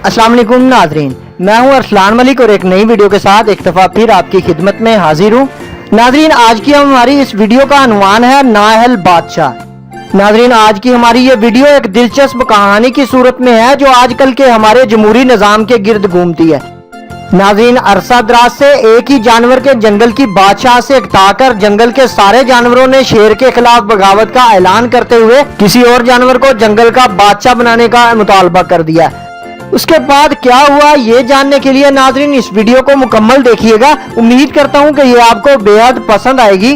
अस्सलाम वालेकुम नाजरीन, मैं हूं अरसलान मलिक और एक नई वीडियो के साथ एक दफ़ा फिर आपकी खिदमत में हाजिर हूं। नाजरीन, आज की हमारी इस वीडियो का अनवान है नाअहल बादशाह। नाजरीन, आज की हमारी ये वीडियो एक दिलचस्प कहानी की सूरत में है जो आजकल के हमारे जमहूरी निज़ाम के गिर्द घूमती है। नाजरीन, अरसा दराज से एक ही जानवर के जंगल की बादशाह से इकताकर जंगल के सारे जानवरों ने शेर के खिलाफ बगावत का ऐलान करते हुए किसी और जानवर को जंगल का बादशाह बनाने का मुतालबा कर दिया। उसके बाद क्या हुआ ये जानने के लिए नाजरीन इस वीडियो को मुकम्मल देखिएगा। उम्मीद करता हूँ कि ये आपको बेहद पसंद आएगी।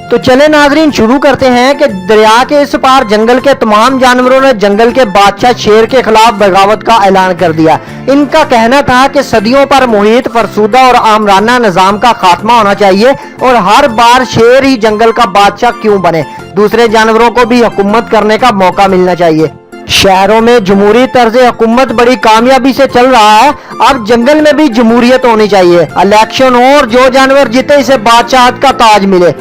तो चले नाजरीन शुरू करते हैं कि दरिया के इस पार जंगल के तमाम जानवरों ने जंगल के बादशाह शेर के खिलाफ बगावत का ऐलान कर दिया। इनका कहना था कि सदियों पर मुहित फरसूदा और आमराना निजाम का खात्मा होना चाहिए और हर बार शेर ही जंगल का बादशाह क्यों बने, दूसरे जानवरों को भी हुकूमत करने का मौका मिलना चाहिए। शहरों में जमहूरी तर्ज हुकूमत बड़ी कामयाबी से चल रहा है, अब जंगल में भी जमहूरियत होनी चाहिए। इलेक्शन हो और जो जानवर जीते इसे बादशाहत का ताज मिले।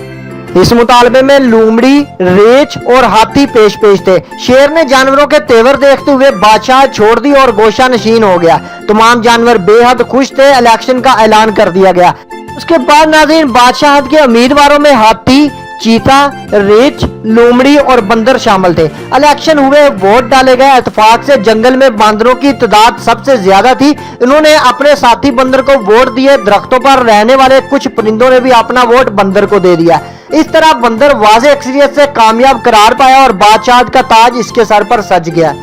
इस मुतालबे में लोमड़ी, रेच और हाथी पेश थे। शेर ने जानवरों के तेवर देखते हुए बादशाह छोड़ दी और गोशा नशीन हो गया। तमाम जानवर बेहद खुश थे। इलेक्शन का ऐलान कर दिया गया। उसके बाद नाज़रीन बादशाहत के उम्मीदवारों में हाथी, चीता, रेच, लोमड़ी और बंदर शामिल थे। इलेक्शन हुए, वोट डाले गए। इत्तेफाक से जंगल में बांदरों की तादाद सबसे ज्यादा थी। इन्होंने अपने साथी बंदर को वोट दिए। दरख्तों पर रहने वाले कुछ परिंदों ने भी अपना वोट बंदर को दे दिया। इस तरह बंदर वाज़े अक्सरियत से कामयाब करार पाया और बादशाहत का ताज इसके सर पर सज गया।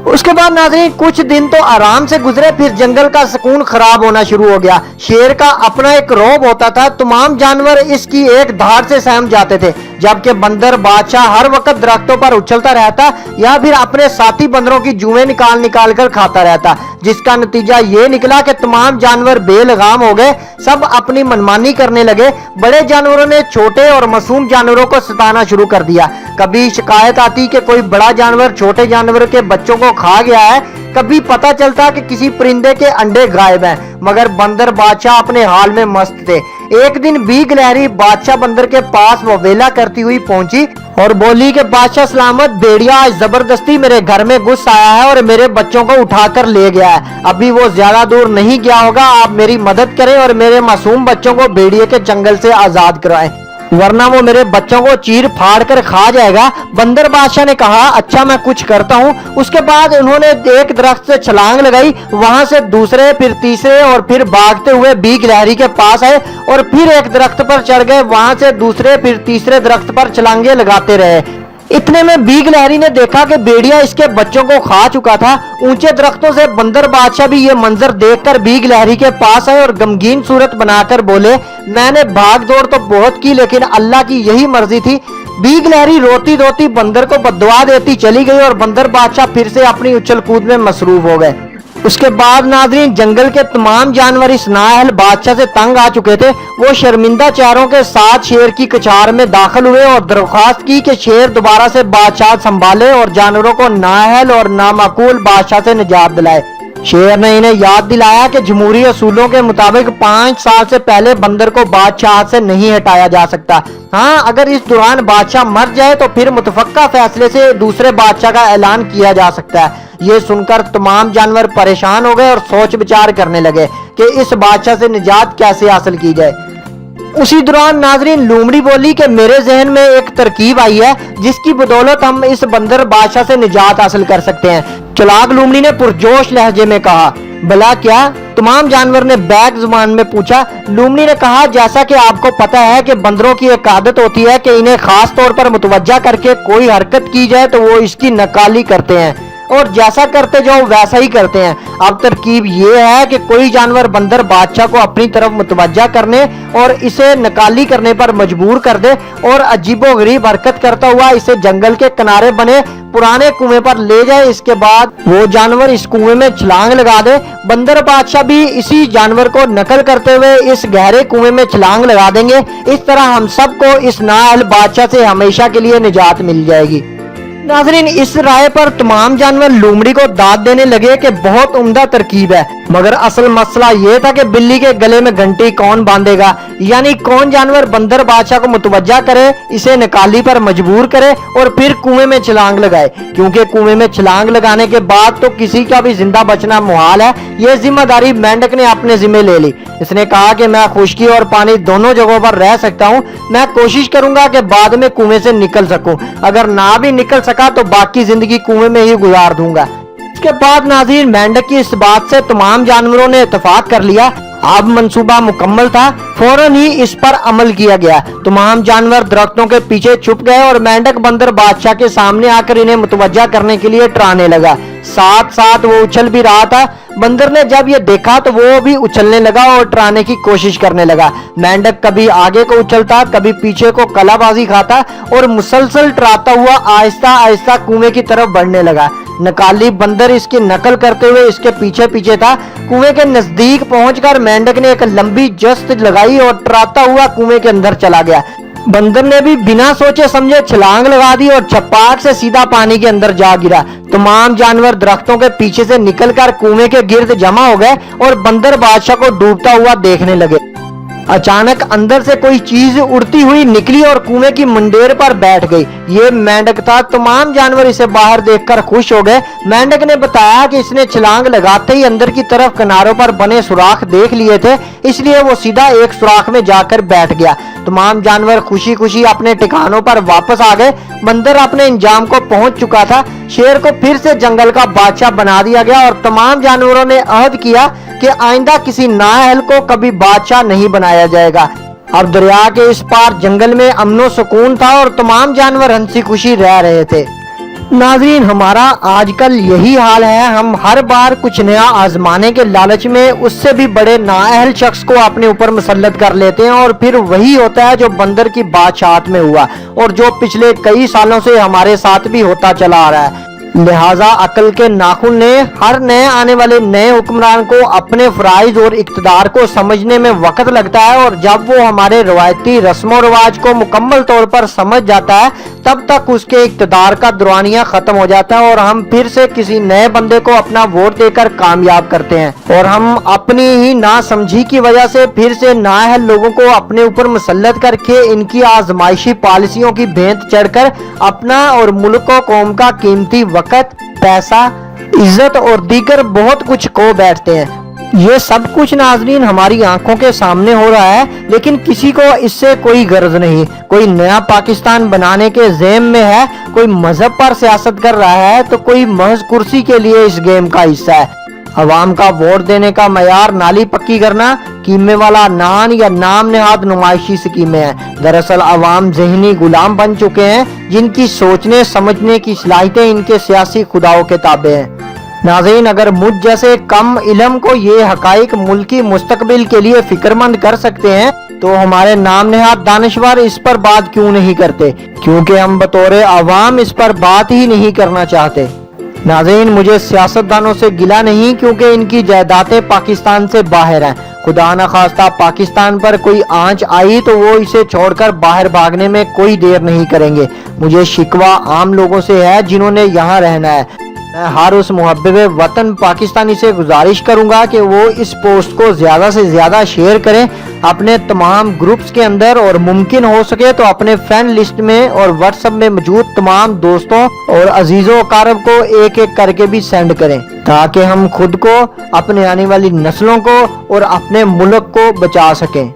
उसके बाद नाज़रीन कुछ दिन तो आराम से गुजरे, फिर जंगल का सुकून खराब होना शुरू हो गया। शेर का अपना एक रौब होता था, तमाम जानवर इसकी एक धार से सहम जाते थे, जबकि बंदर बादशाह हर वक्त दरख्तों पर उछलता रहता या फिर अपने साथी बंदरों की जुएं निकाल निकाल कर खाता रहता, जिसका नतीजा ये निकला कि तमाम जानवर बेलगाम हो गए। सब अपनी मनमानी करने लगे। बड़े जानवरों ने छोटे और मासूम जानवरों को सताना शुरू कर दिया। कभी शिकायत आती कि कोई बड़ा जानवर छोटे जानवर के बच्चों को खा गया है, कभी पता चलता कि किसी परिंदे के अंडे गायब हैं, मगर बंदर बादशाह अपने हाल में मस्त थे। एक दिन बीग लहरी बादशाह बंदर के पास ववेला करती हुई पहुंची और बोली कि बादशाह सलामत, भेड़िया आज जबरदस्ती मेरे घर में घुस आया है और मेरे बच्चों को उठाकर ले गया है। अभी वो ज्यादा दूर नहीं गया होगा, आप मेरी मदद करें और मेरे मासूम बच्चों को भेड़िए के जंगल से आजाद कराएं, वरना वो मेरे बच्चों को चीर फाड़ कर खा जाएगा। बंदर बादशाह ने कहा, अच्छा मैं कुछ करता हूँ। उसके बाद उन्होंने एक दरख्त से छलांग लगाई, वहां से दूसरे, फिर तीसरे और फिर भागते हुए बीग लहरी के पास आए और फिर एक दरख्त पर चढ़ गए। वहां से दूसरे फिर तीसरे दरख्त पर छलांगे लगाते रहे। इतने में बीग लहरी ने देखा कि भेड़िया इसके बच्चों को खा चुका था। ऊंचे दरख्तों से बंदर बादशाह भी ये मंजर देखकर बीग लहरी के पास आए और गमगीन सूरत बनाकर बोले, मैंने भाग दौड़ तो बहुत की लेकिन अल्लाह की यही मर्जी थी। बीग लहरी रोती रोती बंदर को बद्दुआ देती चली गई और बंदर बादशाह फिर से अपनी उछल कूद में मसरूफ हो गए। उसके बाद नाज़रीन जंगल के तमाम जानवर इस नाअहल बादशाह से तंग आ चुके थे। वो शर्मिंदा चेहरों के साथ शेर की कचार में दाखिल हुए और दरख्वास्त की कि शेर दोबारा से बादशाह संभाले और जानवरों को नाअहल और नामाकूल बादशाह से निजात दिलाए। शेर ने इन्हें याद दिलाया कि जमहूरी असूलों के मुताबिक 5 साल से पहले बंदर को बादशाह से नहीं हटाया जा सकता। हाँ, अगर इस दौरान बादशाह मर जाए तो फिर मुतफक्का फैसले से दूसरे बादशाह का ऐलान किया जा सकता है। ये सुनकर तमाम जानवर परेशान हो गए और सोच विचार करने लगे कि इस बादशाह से निजात कैसे हासिल की जाए। उसी दौरान नाजरीन लोमड़ी बोली कि मेरे जहन में एक तरकीब आई है जिसकी बदौलत हम इस बंदर बादशाह से निजात हासिल कर सकते हैं। चलाक लोमड़ी ने पुरजोश लहजे में कहा, भला क्या? तमाम जानवर ने बैक जुबान में पूछा। लोमड़ी ने कहा, जैसा कि आपको पता है कि बंदरों की एक आदत होती है कि इन्हें खास तौर पर मुतवज्जा करके कोई हरकत की जाए तो वो इसकी नकाली करते हैं और जैसा करते जाओ वैसा ही करते हैं। अब तरकीब ये है कि कोई जानवर बंदर बादशाह को अपनी तरफ मुतवज्जा करने और इसे नकाली करने पर मजबूर कर दे और अजीबोगरीब हरकत करता हुआ इसे जंगल के किनारे बने पुराने कुएं पर ले जाए। इसके बाद वो जानवर इस कुएं में छलांग लगा दे। बंदर बादशाह भी इसी जानवर को नकल करते हुए इस गहरे कुएं में छलांग लगा देंगे। इस तरह हम सबको इस नाअहल बादशाह से हमेशा के लिए निजात मिल जाएगी। नाज़रीन, इस राय पर तमाम जानवर लोमड़ी को दाद देने लगे कि बहुत उम्दा तरकीब है, मगर असल मसला ये था कि बिल्ली के गले में घंटी कौन बांधेगा, यानी कौन जानवर बंदर बादशाह को मुतवज्जा करे, इसे निकाली पर मजबूर करे और फिर कुएं में छलांग लगाए, क्योंकि कुएं में छलांग लगाने के बाद तो किसी का भी जिंदा बचना मुहाल है। ये जिम्मेदारी मेंढक ने अपने जिम्मे ले ली। इसने कहा कि मैं खुश्की और पानी दोनों जगहों पर रह सकता हूँ, मैं कोशिश करूंगा कि बाद में कुएं से निकल सकूं, अगर ना भी निकल सका तो बाकी जिंदगी कुएं में ही गुजार दूंगा। इसके बाद नाज़रीन, मेंढक की इस बात से तमाम जानवरों ने इत्तेफाक कर लिया। अब मंसूबा मुकम्मल था, फौरन ही इस पर अमल किया गया। तमाम जानवर दरख्तों के पीछे छुप गए और मेंढक बंदर बादशाह के सामने आकर इन्हें मुतवज्जा करने के लिए टराने लगा। साथ साथ वो उछल भी रहा था। बंदर ने जब ये देखा तो वो भी उछलने लगा और टराने की कोशिश करने लगा। मेंढक कभी आगे को उछलता, कभी पीछे को कलाबाजी खाता और मुसलसल टराता हुआ आहिस्ता आहिस्ता कुएं की तरफ बढ़ने लगा। नकाली बंदर इसकी नकल करते हुए इसके पीछे पीछे था। कुएं के नजदीक पहुंचकर मेंढक ने एक लंबी जस्त लगाई और टराता हुआ कुएं के अंदर चला गया। बंदर ने भी बिना सोचे समझे छलांग लगा दी और छपाक से सीधा पानी के अंदर जा गिरा। तमाम जानवर दरख्तों के पीछे से निकलकर कुएं के गिर्द जमा हो गए और बंदर बादशाह को डूबता हुआ देखने लगे। अचानक अंदर से कोई चीज उड़ती हुई निकली और कुएं की मुंडेर पर बैठ गई। ये मेंढक था। तमाम जानवर इसे बाहर देखकर खुश हो गए। मेंढक ने बताया कि इसने छलांग लगाते ही अंदर की तरफ किनारों पर बने सुराख देख लिए थे, इसलिए वो सीधा एक सुराख में जाकर बैठ गया। तमाम जानवर खुशी खुशी अपने ठिकानों पर वापस आ गए। बंदर अपने इंजाम को पहुंच चुका था। शेर को फिर से जंगल का बादशाह बना दिया गया और तमाम जानवरों ने अहद किया कि आइंदा किसी नाअहल को कभी बादशाह नहीं बनाया जाएगा। अब दरिया के इस पार जंगल में अमनो सुकून था और तमाम जानवर हंसी खुशी रह रहे थे। नाज़रीन, हमारा आजकल यही हाल है। हम हर बार कुछ नया आजमाने के लालच में उससे भी बड़े नाअहल शख्स को अपने ऊपर मुसल्लत कर लेते हैं और फिर वही होता है जो बंदर की बादशाहत में हुआ और जो पिछले कई सालों से हमारे साथ भी होता चला आ रहा है। लिहाजा अकल के नाखून ने हर नए आने वाले नए हुक्मरान को अपने फराइज और इक़्तिदार को समझने में वक्त लगता है और जब वो हमारे रवायती रस्मों रिवाज को मुकम्मल तौर पर समझ जाता है तब तक उसके इक़्तिदार का दुरानिया खत्म हो जाता है और हम फिर से किसी नए बंदे को अपना वोट देकर कामयाब करते हैं और हम अपनी ही नासमझी की वजह से फिर से नाअहल लोगों को अपने ऊपर मुसल्लत करके इनकी आजमाइशी पॉलिसियों की भेंट चढ़कर अपना और मुल्क और कौम का कीमती वक्त, पैसा, इज्जत और दीगर बहुत कुछ खो बैठते हैं। ये सब कुछ नाज़रीन हमारी आंखों के सामने हो रहा है, लेकिन किसी को इससे कोई गर्ज नहीं। कोई नया पाकिस्तान बनाने के ज़ेम में है, कोई मजहब पर सियासत कर रहा है तो कोई महज कुर्सी के लिए इस गेम का हिस्सा है। अवाम का वोट देने का मयार नाली पक्की करना, कीमे वाला नान या नाम नेहाद नुमाइशी स्कीमें हैं। दरअसल अवाम ज़हनी गुलाम बन चुके हैं जिनकी सोचने समझने की सलाहियतें इनके सियासी खुदाओं के ताबे हैं। नाज़रीन, अगर मुझ जैसे कम इल्म को ये हकाइक मुल्की मुस्तकबिल के लिए फिक्रमंद कर सकते हैं तो हमारे नाम नेहाद दानिशवर इस पर बात क्यों नहीं करते, क्योंकि हम बतौर अवाम इस पर बात ही नहीं करना चाहते। नाज़रीन, मुझे सियासतदानों से गिला नहीं, क्योंकि इनकी जायदादें पाकिस्तान से बाहर हैं। खुदा न खास्ता पाकिस्तान पर कोई आंच आई तो वो इसे छोड़कर बाहर भागने में कोई देर नहीं करेंगे। मुझे शिकवा आम लोगों से है जिन्होंने यहाँ रहना है। मैं हर उस मुहब्बे वतन पाकिस्तानी से गुजारिश करूंगा कि वो इस पोस्ट को ज़्यादा से ज़्यादा शेयर करें अपने तमाम ग्रुप्स के अंदर और मुमकिन हो सके तो अपने फ्रेंड लिस्ट में और व्हाट्सएप में मौजूद तमाम दोस्तों और अजीज़ों कारब को एक एक करके भी सेंड करें, ताकि हम खुद को, अपने आने वाली नस्लों को और अपने मुल्क को बचा सकें।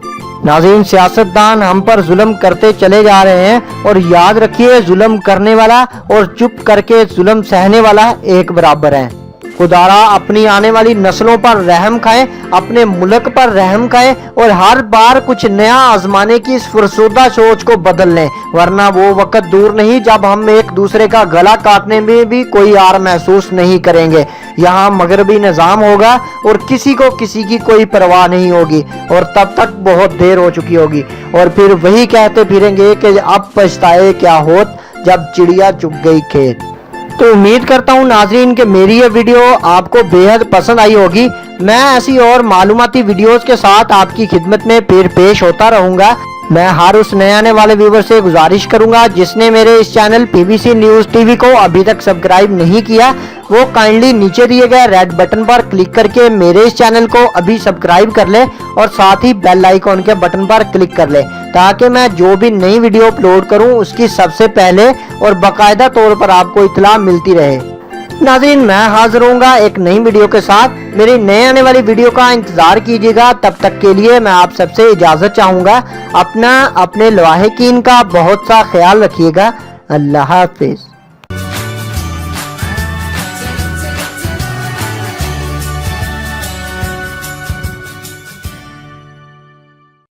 नाज़रीन, सियासतदान हम पर जुल्म करते चले जा रहे हैं और याद रखिए, जुल्म करने वाला और चुप करके जुल्म सहने वाला एक बराबर है। खुदारा अपनी आने वाली नस्लों पर रहम खाए, अपने मुल्क पर रहम खाए और हर बार कुछ नया आजमाने की इस फरसुदा सोच को बदल लें, वरना वो वक्त दूर नहीं जब हम एक दूसरे का गला काटने में भी कोई आर महसूस नहीं करेंगे। यहाँ मगरबी निज़ाम होगा और किसी को किसी की कोई परवाह नहीं होगी और तब तक बहुत देर हो चुकी होगी और फिर वही कहते फिरेंगे कि अब पछताए क्या होत जब चिड़िया चुग गई खेत। तो उम्मीद करता हूँ नाज़रीन कि मेरी ये वीडियो आपको बेहद पसंद आई होगी। मैं ऐसी और मालूमाती वीडियोस के साथ आपकी खिदमत में फिर पेश होता रहूँगा। मैं हर उस नए आने वाले व्यूवर से गुजारिश करूंगा जिसने मेरे इस चैनल पीबीसी न्यूज़ टीवी को अभी तक सब्सक्राइब नहीं किया, वो काइंडली नीचे दिए गए रेड बटन पर क्लिक करके मेरे इस चैनल को अभी सब्सक्राइब कर ले और साथ ही बेल आइकॉन के बटन पर क्लिक कर ले, ताकि मैं जो भी नई वीडियो अपलोड करूं उसकी सबसे पहले और बाकायदा तौर पर आपको इत्तला मिलती रहे। नाज़रीन, मैं हाजिर होऊंगा एक नई वीडियो के साथ। मेरी नए आने वाली वीडियो का इंतजार कीजिएगा। तब तक के लिए मैं आप सबसे इजाजत चाहूंगा। अपने लवाहिकीन का बहुत सा ख्याल रखिएगा। अल्लाह हाफिज।